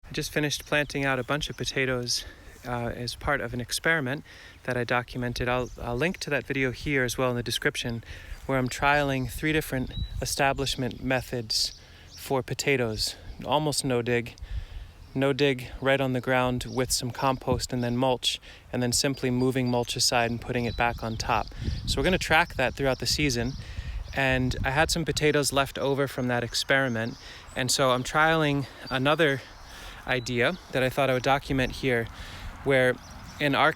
I just finished planting out a bunch of potatoes as part of an experiment that I documented. I'll link to that video here as well in the description, where I'm trialing 3 different establishment methods for potatoes. Almost no dig right on the ground with some compost and then mulch, and then simply moving mulch aside and putting it back on top. So we're going to track that throughout the season. And I had some potatoes left over from that experiment, and so I'm trialing another idea that I thought I would document here, where in our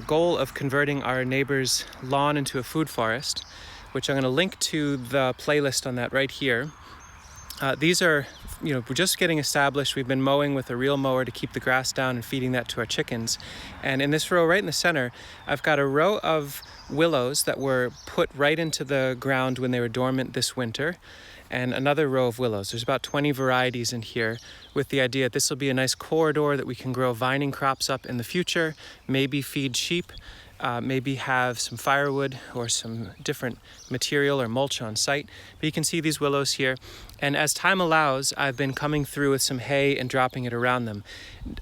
goal of converting our neighbor's lawn into a food forest, which I'm going to link to the playlist on that right here. These are, we're just getting established. We've been mowing with a reel mower to keep the grass down and feeding that to our chickens. And in this row right in the center, I've got a row of willows that were put right into the ground when they were dormant this winter, and another row of willows. There's about 20 varieties in here, with the idea that this will be a nice corridor that we can grow vining crops up in the future, maybe feed sheep, maybe have some firewood or some different material or mulch on site. But you can see these willows here. And as time allows, I've been coming through with some hay and dropping it around them.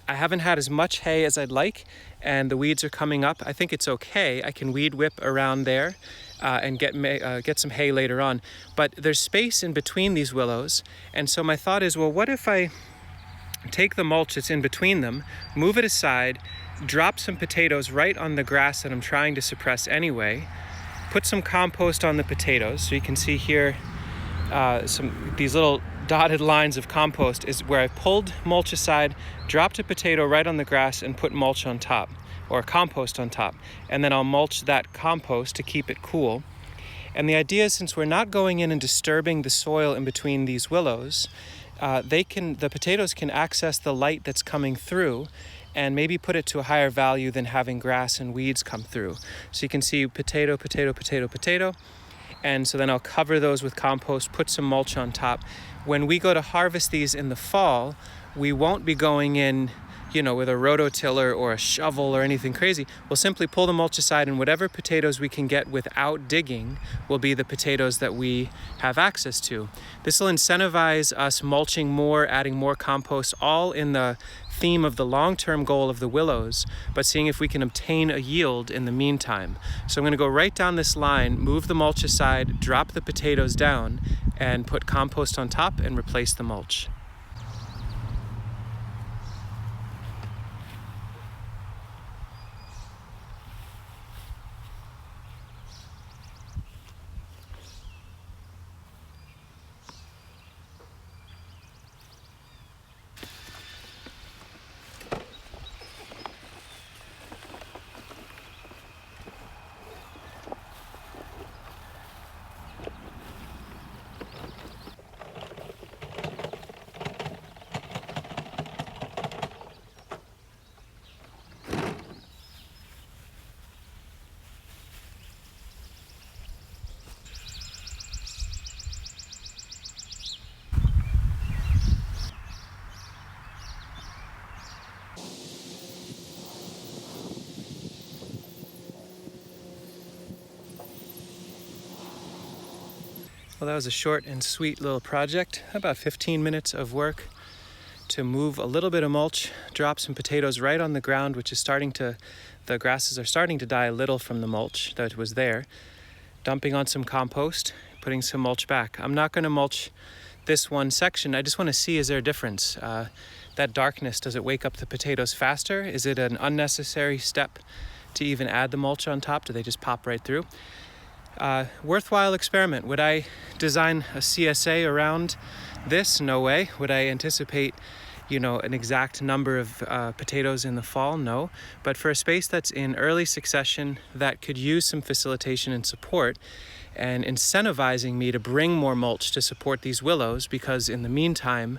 I haven't had as much hay as I'd like, and the weeds are coming up. I think it's okay. I can weed whip around there and get some hay later on. But there's space in between these willows. And so my thought is, well, what if I take the mulch that's in between them, move it aside, drop some potatoes right on the grass that I'm trying to suppress anyway, put some compost on the potatoes. So you can see here these little dotted lines of compost is where I pulled mulch aside, dropped a potato right on the grass, and put mulch on top, or compost on top. And then I'll mulch that compost to keep it cool. And the idea is, since we're not going in and disturbing the soil in between these willows, the potatoes can access the light that's coming through and maybe put it to a higher value than having grass and weeds come through. So you can see potato, potato, potato, potato. And so then I'll cover those with compost, put some mulch on top. When we go to harvest these in the fall, we won't be going in, with a rototiller or a shovel or anything crazy. We'll simply pull the mulch aside, and whatever potatoes we can get without digging will be the potatoes that we have access to. This will incentivize us mulching more, adding more compost, all in the theme of the long-term goal of the willows, but seeing if we can obtain a yield in the meantime. So I'm going to go right down this line, move the mulch aside, drop the potatoes down, and put compost on top and replace the mulch. Well, that was a short and sweet little project, about 15 minutes of work to move a little bit of mulch, drop some potatoes right on the ground, which is the grasses are starting to die a little from the mulch that was there, dumping on some compost, putting some mulch back. I'm not going to mulch this one section. I just want to see, is there a difference? That darkness, does it wake up the potatoes faster? Is it an unnecessary step to even add the mulch on top? Do they just pop right through? Worthwhile experiment. Would I design a CSA around this? No way. Would I anticipate, an exact number of potatoes in the fall? No. But for a space that's in early succession that could use some facilitation and support, and incentivizing me to bring more mulch to support these willows, because in the meantime,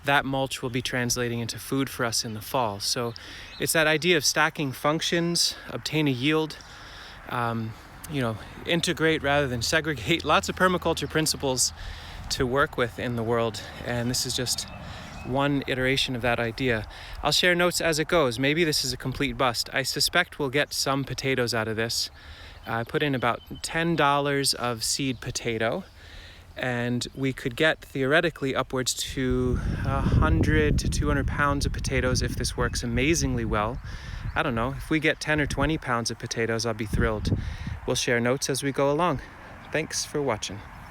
that mulch will be translating into food for us in the fall. So it's that idea of stacking functions, obtain a yield, integrate rather than segregate. Lots of permaculture principles to work with in the world, and this is just one iteration of that idea. I'll share notes as it goes. Maybe this is a complete bust. I suspect we'll get some potatoes out of this. I put in about $10 of seed potato, and we could get theoretically upwards to 100 to 200 pounds of potatoes if this works amazingly well. I don't know, if we get 10 or 20 pounds of potatoes, I'll be thrilled. We'll share notes as we go along. Thanks for watching.